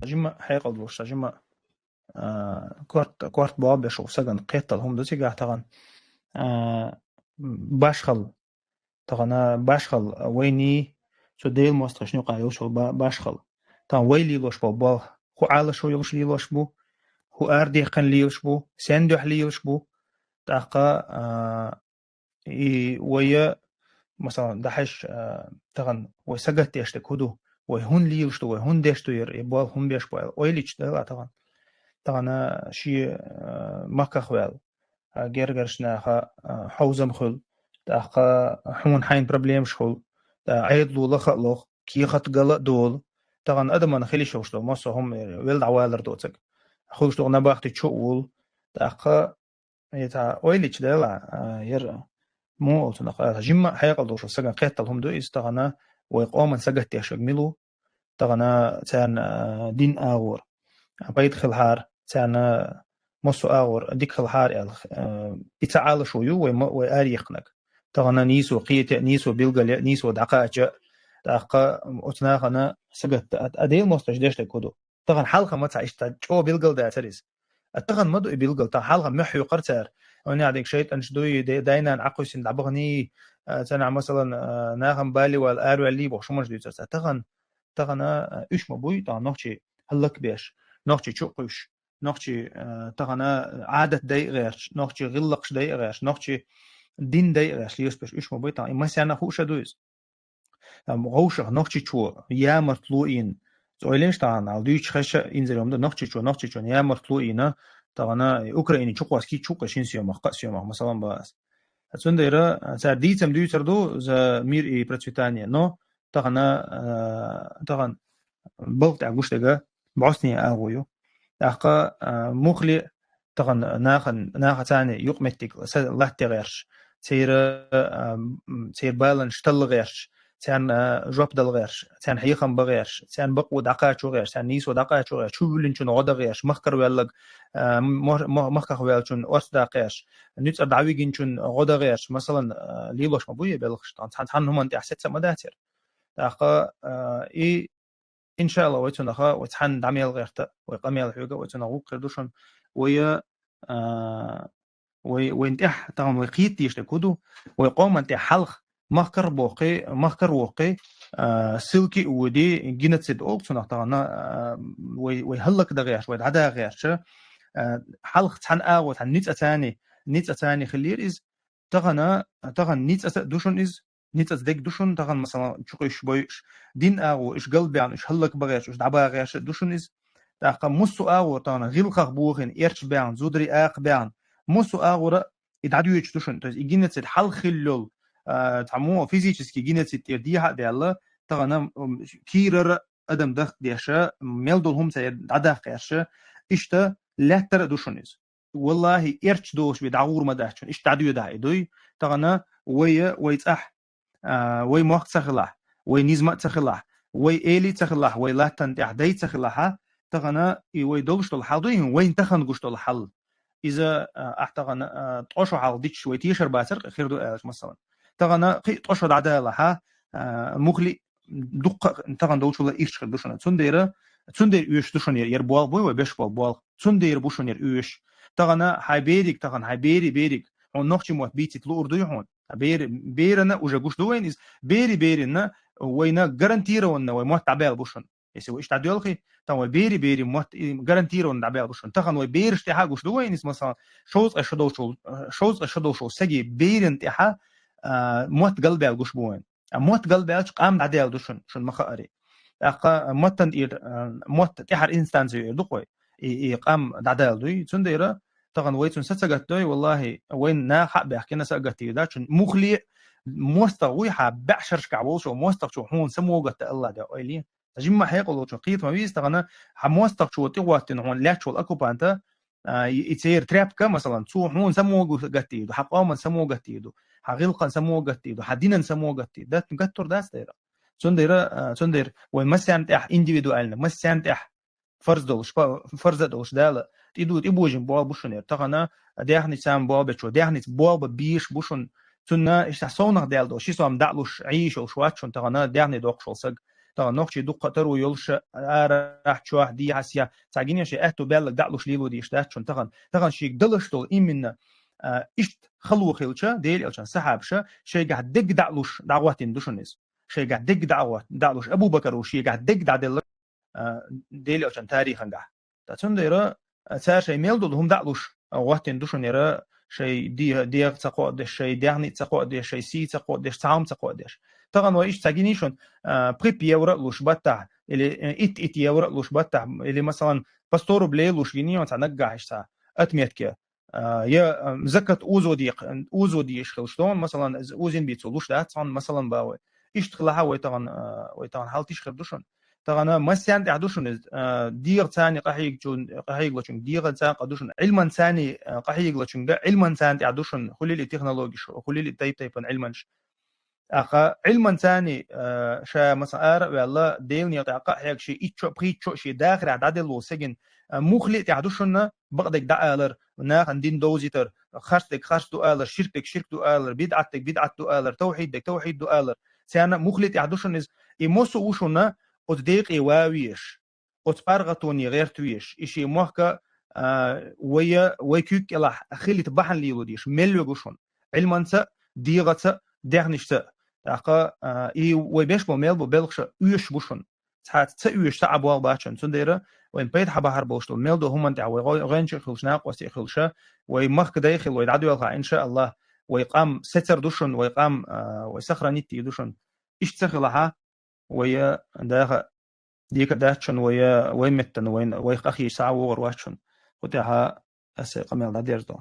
جمع حيقل دوش جمع كورت باب شو سجن قيتل هم دوسي قاعد تغن باشخل تغنا باشخل ويني شو ديل مستر شنو قايل شو باشخل تغن ويلي لوش بو هو على شو يلش لي لوش بو هو أردي قن لي لوش بو سندح لي لوش بو تاقا ويا مثلا دحش تغن وسجت يشتك هدو وهون لي لوش وهون دشتو يبال هم بيش بو ويليش ده تغن تغنا شي مكة خوال جرجرشنا حوزم خل تاقا حون حين بروبليم شخل تا عيد لو لخ كي خط قلا دول طبعا ادم انا خلي شوشتو مصو هم ويل عوالر دوتك خوش تو نباختي تشول تاقا يتا ويليش دلا ير مو قلت جمع حيقل دوش سجن قتل هم دو استغنا ويقوم سجت يشغملو تغنا تان دين اور بيدخل هار تان مصو آور ديك الحار يتعال شويو ويأريخنك تغنى نيسو قيت نيسو بيلغل نيسو دقاء دقاء أتناغنا سجت أديل مستجدش تكودو تغن حلقة ما تعيش تجو بيلغل ده تريز التغن مدو بيلغل تا حلقة محيو قرتر وني عديك شيء أنشدوي داينا عقوسين دعبغني تنع مثلا ناغم بالي والآرو اللي بوشو مش ديتر تغن إيش مبوي تا نوخشي هلك بيش نوخشي تشوقش نوخشي تغنا عادة داي غيرش نوخشي غلقش داي غيرش نوخشي دين داي غيرش ليوس بيش إيش مبوي تا إما سيانا خوش دويز غوشة نوخشي تشو يا مرتلوين زويلينش تاعن على ديش خشة إنزل يوم ده نوخشي تشو يا مرتلوين تغنا أوكراني تشوق واسكي تشوق شين سيوم قاسيوم مثلا باس هتسون دايرة سار ديتم ديوتر دو ز مير إي بريتانيا نو تغن بلت عقوش دقا بعثني أغويو أخا مخلي تغن ناخن تاني يقمتك الله تغيرش تير بالانش تل غيرش تان جوب دل غيرش تان حيخم بغيرش تان بقو دقاچو غيرش تان نيسو دقاچو غيرش شو لنچون غدا غيرش مخكر ويلق مخكر ويلچون أرس دقاش نيت دعوي جنچون غدا غيرش مثلا ليلوش مبوي بلغش تان هم انت احسيت سمداتر أخا إي إن شاء الله ويتون أخا وتحن دعمي الغيرتا ويقامي الحوجة ويتون أغوق قردوشن ويا وينتح طبعا ويقيت يشتكودو ويقوم أنت حلق مخكر وقي سلكي ودي جنت سيد أوك سنة طبعا ويهلك دغيرش ويدعدا غيرش حلق تحن وتحن نيت أتاني خلير إز طبعا نيت دوشن إز نيت ديك دوشن طبعا مثلا تشوقش بويش دين إيش قلبي عن إيش هلك بغيرش إيش دعبا غيرش دوشن إز تاقا مصو طبعا غيل خخ بوخن إيرش بيان زودري بيان مصو يدعدو يشتوشن تو يجينت الحل خلول تعمو فيزيكسكي يجينت تيرديها ديالا طبعا كيرر ادم دخ ديشا ميلدول هم دعدا قيرش اشتا لاتر دوشنز والله إيرش دوش بدعور ما داشن إيش تعدو يدعي دوي طبعا ويتأح وي موقت تخلح وي نيزمات تخلح وي إيلي تخلح وي لاتن تحدي تخلحها طبعا وي دولش الحل وين تخن قشت الحل إذا أحتغن تقشوا على ديك شوي تيشر باسر خير دو إيش مثلا تغن تقشوا عدالة ها مخلي دق تغن دولش ولا إيش خير دوشنا تندير إيش دوشنا يربوال بوي وبيش بوال تندير بوشنا إيش تغن هايبيريك تغن هايبيري هون نختي موت بيتي تلور دو هون بيرنا وجا قوش دوين إز بيرنا وينا جارانتيرا ونا وموت تعبال بوشن يسوي إيش تعديل تاو بيري موت جارانتيرا ونا تعبال بوشن تغن وبيرش تها قوش دوين إز مثلا شوز أشدوشو سجي بيرن تها موت قلبي على قوش بوين موت قلبي على قام تعديل دوشن شن مخاري أقا موت موت تحر إنستانسي دقوي قام تعديل دوي تنديرا طبعا ويتون ستسجت دوي والله وين نا حق بيحكينا سجت يداشن مخلي مستوي حب بعشرش كعبوش ومستق شو حون سموجت الله ده أيلين تجمع حيقولوا شو قيت ما بيستغنا حمستق شو تقوت إنه لاتشول أكو بانتا يصير تراب كمثلا شو حون سموجت يدو حقام سموجت يدو حغلقا سموجت يدو حدينا سموجت يدو ده قطر ده استيرا سندير وين مسنت إح individualنا مسنت إح فرز دوش دالا تبوجن بوال بوشن تغنا دهني سام بوال بتشو دهني بوال بيش بوشن تنا إيش تحسونه دال دو شيء سام دعلوش عيش أو شوات شون تغنا دهني دوق شو سج تغن نوخشي دو قطر ويولش راح شوح دي حسيا تعجيني شي اهتو بالك دعلوش ليلو دي اشتاتشون تغن شيك دلشتول إيمن إشت خلو خيلشا ديل إلشان سحابشا شي قاعد دق دعلوش دعواتين دوشنيز شي قاعد دق دعوات دعلوش أبو بكر وشي قاعد دق دعدل ديل إلشان تاريخا قاعد تاتون ديرا سار شي ميل دول هم دعلوش واتين دوشن يرا شي دي تقوى دش شي ديعني تقوى دش شي سي تقوى دش تعام تقوى دش طبعا وايش تاجينيشون بريب يورا لوش بتاع اللي ات يورا لوش بتاع اللي مثلا باستورو بلاي لوش جينيون تنقع ساعه اتميتك يا مزكت اوزو دي شلون مثلا اوزين بيتسولوش ده مثلا باوي ايش تخلها ويطان حالتيش خردوشن طبعا ما ساند عدوشن دير ثاني قحيق دير ثاني قدوشن علما ثاني قحيق لشن علما ثاني عدوشن خلي لي تكنولوجي شو خلي لي تايب علما أخا علما ثاني شا مسار والله ديوني يتعقى حيك شيء إتشو بريتشو شيء داخل عدد لو سجن مخلي تعدوشنا بقدك دعالر وناخ عندين دوزيتر خرستك دو شرك دو بدعتك دو توحيد دو سيانا مخلي تعدوشن إموسو وشنا أتديق إواويش أتبارغتوني غير تويش إشي موحكا ويكيك إلاح خلي تبحن ليلو ديش ملو جوشون علما ثا ديغة دغنشت أخا ويبيش بميل ببلغش يش بوشن ساعات يش تعب والباشن تنديره وين بيت حبهر بوشتو ميل دو هم انت غينش خلشنا قوسي خلشة ويمخ داخل ويدعدو يلقى إن شاء الله ويقام ستر دوشن ويقام ويسخرنيتي دوشن إيش تسخلها ويا داخل ديك داشن ويا ويمتن وين ويخ أخي ساعة وغرواشن قتها أسيق ميل داديرتو